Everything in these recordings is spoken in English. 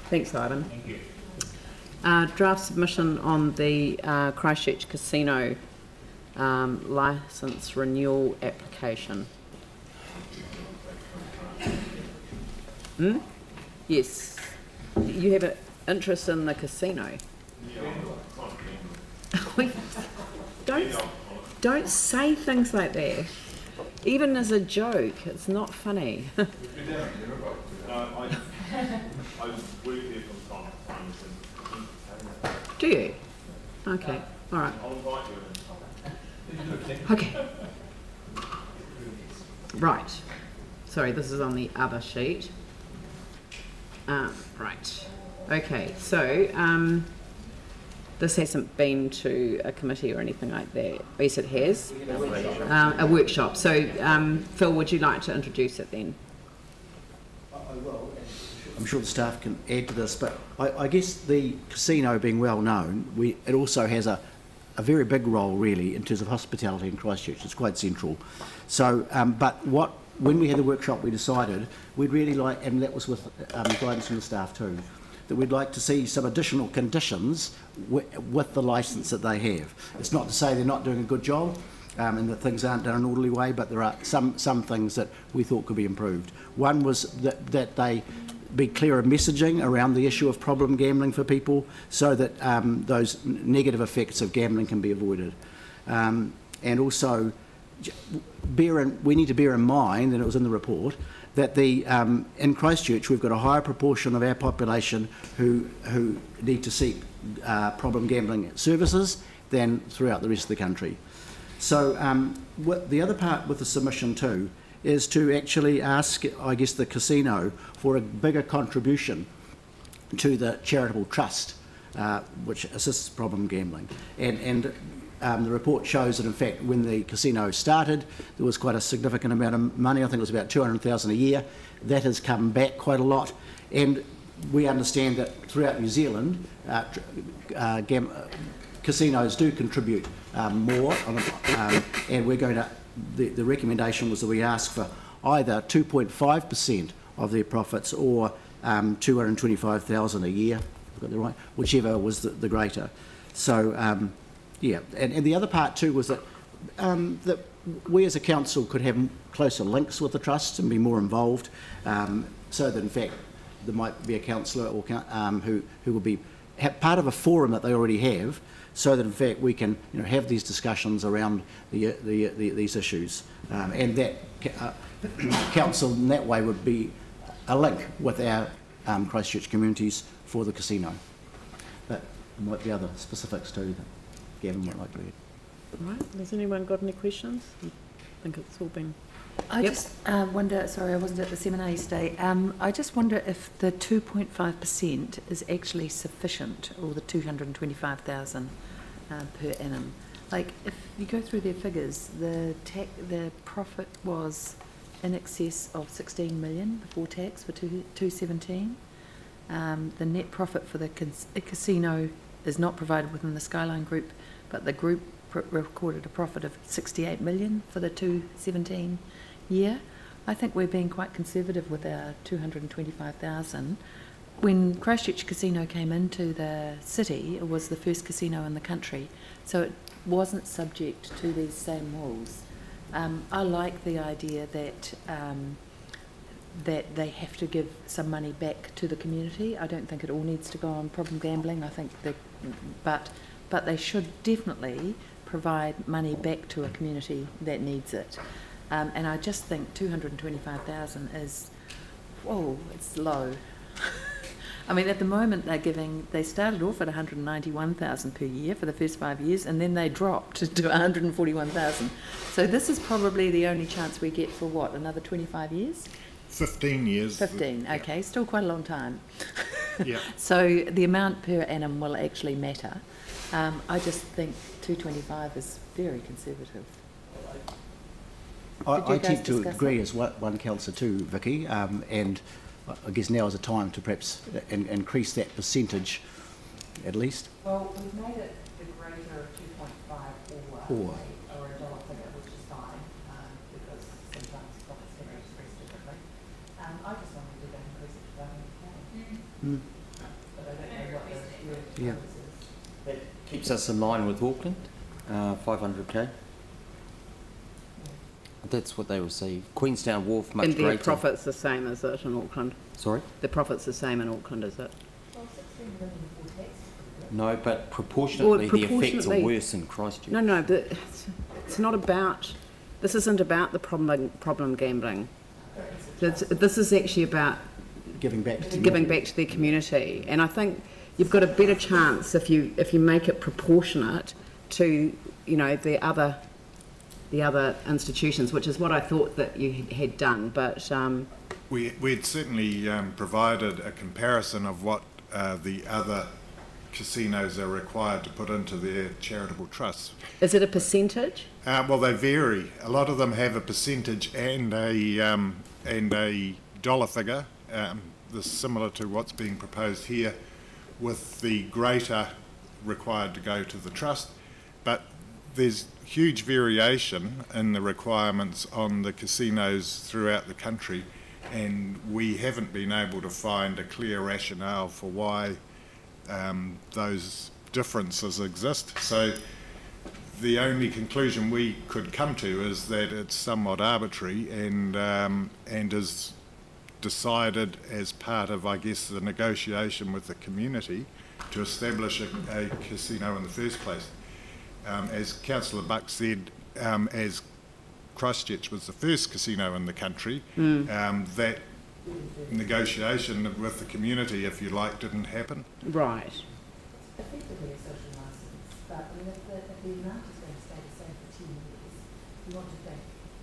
Thanks, Ivan. Thank you. Draft submission on the Christchurch Casino licence renewal application. Yes. You have an interest in the casino? Don't say things like that. Even as a joke, it's not funny. I work there from time to time. Do you? Okay, all right. I'll invite you. Okay. Right. Sorry, this is on the other sheet. Right. Okay, so this hasn't been to a committee or anything like that. Yes, it has. A workshop. So, Phil, would you like to introduce it then? I will. I'm sure the staff can add to this, but I guess the casino being well known, it also has a very big role really in terms of hospitality in Christchurch. It's quite central. So, but when we had the workshop, we decided we'd really like, and that was with guidance from the staff too, that we'd like to see some additional conditions with the licence that they have. It's not to say they're not doing a good job and that things aren't done in an orderly way, but there are some things that we thought could be improved. One was that they be clearer messaging around the issue of problem gambling for people so that those negative effects of gambling can be avoided. And also, we need to bear in mind, and it was in the report, that in Christchurch we've got a higher proportion of our population who need to seek problem gambling services than throughout the rest of the country. So the other part with the submission too is to actually ask, I guess, the casino for a bigger contribution to the charitable trust which assists problem gambling. And the report shows that, in fact, when the casino started, there was quite a significant amount of money. I think it was about $200,000 a year. That has come back quite a lot. And we understand that throughout New Zealand, casinos do contribute more. And we're going to, the recommendation was that we ask for either 2.5% of their profits or $225,000 a year, I've got that right, whichever was the greater. So, yeah, and the other part too was that that we as a council could have closer links with the trust and be more involved, so that in fact there might be a councillor or who will be part of a forum that they already have, so that in fact we can have these discussions around these issues, and that council in that way would be a link with our Christchurch communities for the casino. But there might be other specifics too that Gavin might like to add. Right. Has anyone got any questions? I think it's all been... I just wonder, sorry, I wasn't at the seminar yesterday, I just wonder if the 2.5% is actually sufficient, or the 225,000 per annum. Like, if you go through their figures, the profit was in excess of 16 million before tax for 2017. The net profit for the casino is not provided within the Skyline Group, but the group recorded a profit of 68 million for the 2017 year. I think we're being quite conservative with our 225,000. When Christchurch Casino came into the city, it was the first casino in the country, so it wasn't subject to these same rules. I like the idea that that they have to give some money back to the community. I don't think it all needs to go on problem gambling. I think that, but they should definitely provide money back to a community that needs it. And I just think 225,000 is, whoa, it's low. I mean, at the moment they started off at 191,000 per year for the first 5 years, and then they dropped to 141,000. So this is probably the only chance we get for what, another 25 years? 15 years. 15, okay, still quite a long time. Yeah. So the amount per annum will actually matter. I just think 225 is very conservative. I tend to agree as one councillor too, Vicky, and I guess now is a time to perhaps increase that percentage at least. Well, we've made it the greater of 2.5 or a dollar figure, which is fine, because sometimes profits can be expressed differently. I just wanted to increase it to 100. Yeah. That keeps us in line with Auckland, 500k. That's what they receive. Queenstown Wharf, much And greater. their profit's the same, is it, in Auckland? Sorry? The profit's the same in Auckland, is it? No, but proportionately, the effects are proportionately- worse in Christchurch. No, but it's not about, this isn't about the problem gambling. This is actually about Giving back to their community, and I think you've got a better chance if you make it proportionate to, you know, the other institutions, which is what I thought that you had done, but We'd certainly provided a comparison of what the other casinos are required to put into their charitable trusts. is it a percentage? Well, they vary. A lot of them have a percentage and a dollar figure, similar to what's being proposed here, with the greater required to go to the trust. But there's huge variation in the requirements on the casinos throughout the country, and we haven't been able to find a clear rationale for why those differences exist. So the only conclusion we could come to is that it's somewhat arbitrary and is decided as part of, I guess, the negotiation with the community to establish a casino in the first place. As Councillor Buck said, as Christchurch was the first casino in the country, that negotiation with the community, if you like, didn't happen. Right. Effectively a social licence, but I mean, if the amount is going to stay the same for 10 years, you want to think,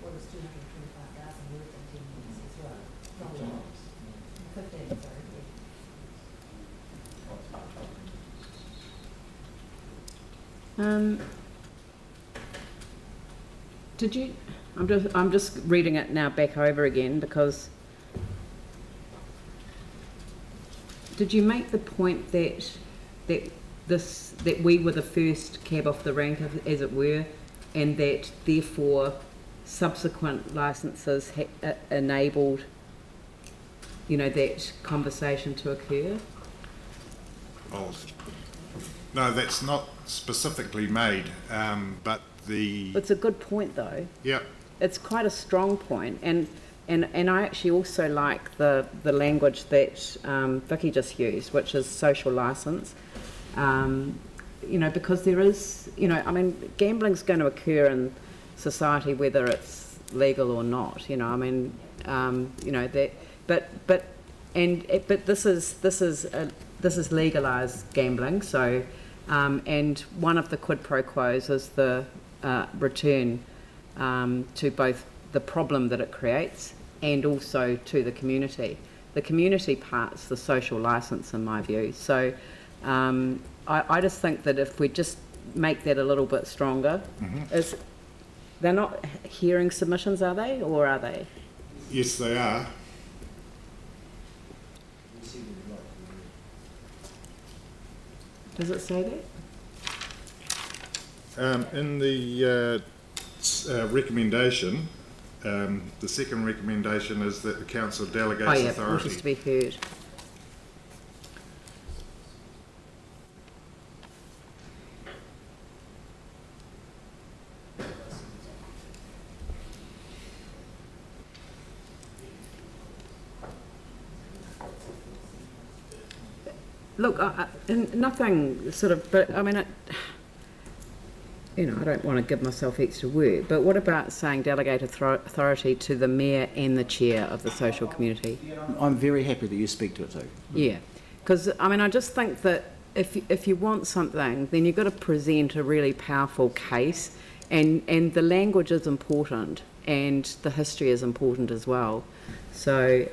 what is 225,000 worth in 10 years as well? Not a lot. 15, sorry. Did you? I'm just reading it now back over again because. Did you make the point that we were the first cab off the rank, as it were, and that therefore subsequent licences enabled, you know, that conversation to occur? Oh, no, that's not specifically made, but the... It's a good point, though. Yeah. It's quite a strong point, and I actually also like the language that Vicky just used, which is social licence. You know, because there is, you know, I mean, gambling's going to occur in society whether it's legal or not. You know, I mean, you know that, but this is legalised gambling. So, and one of the quid pro quos is the return to both the problem that it creates and also to the community. The community part's the social licence, in my view. So I just think that if we just make that a little bit stronger, they're not hearing submissions, are they, or are they? Yes, they are. Does it say that? In the recommendation, the second recommendation is that the council delegates authority. Wishes to be heard. Look, nothing sort of, but I mean, you know, I don't want to give myself extra work, but what about saying delegate authority to the mayor and the chair of the social community? I'm very happy that you speak to it too. Yeah, because I mean, I just think that if you want something, then you've got to present a really powerful case, and the language is important, and the history is important as well. So,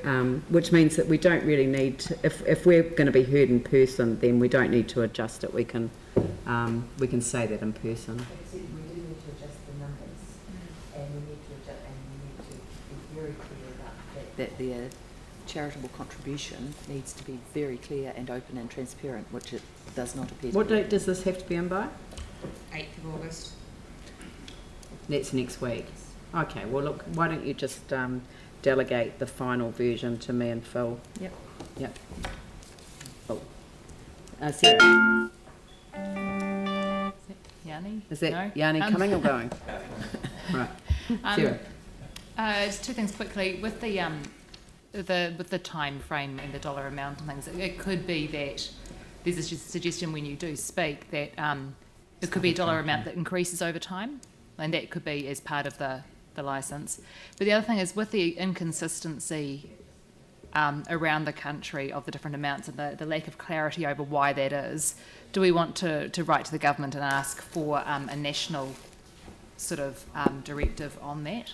which means that we don't really need to, if we're going to be heard in person, then we don't need to adjust it. We can say that in person. We do need to adjust the numbers, and we need to adjust, and we need to be very clear about That their charitable contribution needs to be very clear and open and transparent, which it does not appear to What be. date does this have to be in by? 8th of August. That's next week. Okay, well look, why don't you just delegate the final version to me and Phil? Yep. Yep. Cool. Sarah, Yanni? is that No? Yanni coming or going? Right, Sarah. Just two things quickly. With the time frame and the dollar amount and things, it could be that there's a suggestion when you do speak that it could be a dollar amount that increases over time, and that could be as part of the licence. But the other thing is with the inconsistency around the country of the different amounts and the lack of clarity over why that is, do we want to write to the government and ask for a national sort of directive on that?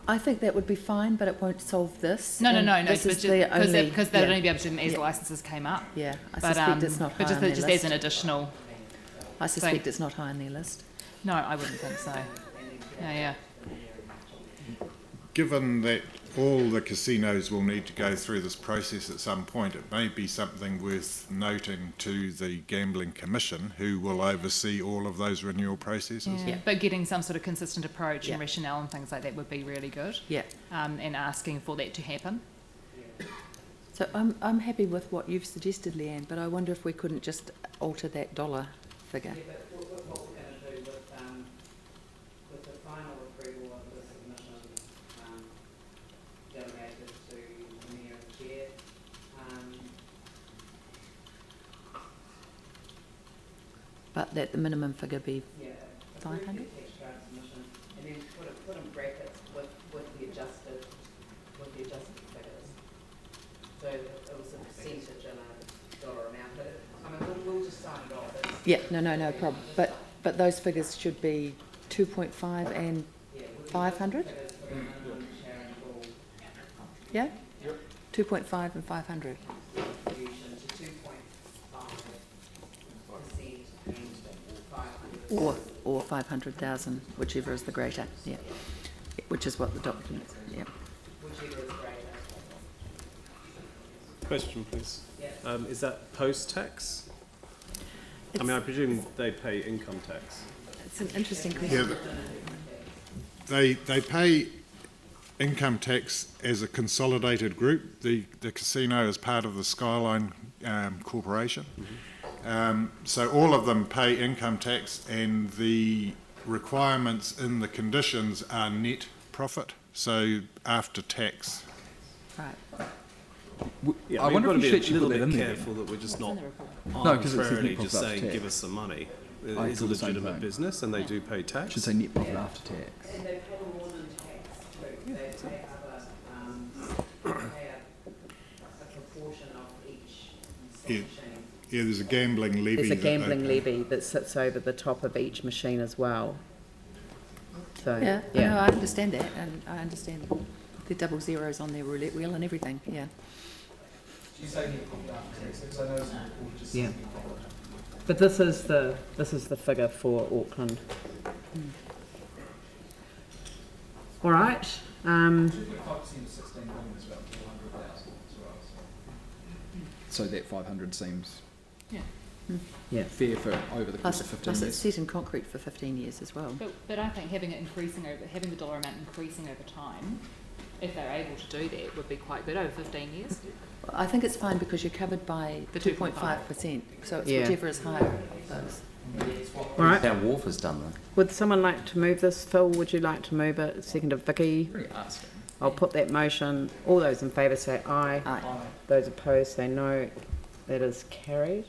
I think that would be fine, but it won't solve this. No, This is the only, because they'd only be able to as licences came up. Yeah, I But, suspect it's not high but on their just list. as an additional. I suspect it's not high on their list. No, I wouldn't think so. Yeah. Given that all the casinos will need to go through this process at some point, it may be something worth noting to the Gambling Commission, who will oversee all of those renewal processes. Yeah. But getting some sort of consistent approach Yeah. and rationale and things like that would be really good. Yeah. And asking for that to happen. So I'm happy with what you've suggested, Leanne, but I wonder if we couldn't just alter that dollar figure. Yeah, but what we're going to do with the final approval of the submission delegated to the Mayor and Chair, But that the minimum figure be yeah, 500? approve the attached draft submission, and then put in brackets with the adjusted figures. So it was a percentage and a dollar amount, but I mean we'll just sign it off. Yeah, no problem. But those figures should be 2.5 and 500? Yeah? 2.5 and 500. Or 500,000, whichever is the greater. Yeah. Which is what the document. Yeah. Whichever is greater. Question, please. Is that post-tax? I mean, I presume they pay income tax. It's an interesting question. Yeah, they pay income tax as a consolidated group. The casino is part of the Skyline Corporation. So all of them pay income tax, and the requirements in the conditions are net profit, so after tax. Right. Yeah, I wonder we've if got we to should be a little put that in bit there. careful that we're just not No, 'cause it says net arbitrarily profit just after saying tax. give us some money. I It is thought a the same legitimate thing. business and they do pay tax. Should say net profit after tax. And they pay more than tax too. They pay other, pay a proportion of each slot Yeah. machine. Yeah, there's a gambling levy. There's a that they gambling pay. levy that sits over the top of each machine as well. So, Yeah, no, I understand that, and I understand the double zeros on their roulette wheel and everything, yeah. You say net profit after tax, because I know some people just Yeah. say net profit. But this is the figure for Auckland. All right. 2.5% of 16 million is about 400,000 as well. So that 500 seems Yeah. fair for over the course of 15 Plus it's years. set in concrete for 15 years as well. But I think having the dollar amount increasing over time, if they're able to do that, would be quite good over 15 years. I think it's fine because you're covered by The 2.5%, so it's Yeah. whichever is higher of those. All right. Our wharf has done that. Would someone like to move this? Phil, would you like to move it? Second of Vicky. Really asking. I'll put that motion. All those in favour say aye. Aye. Those opposed say no. That is carried.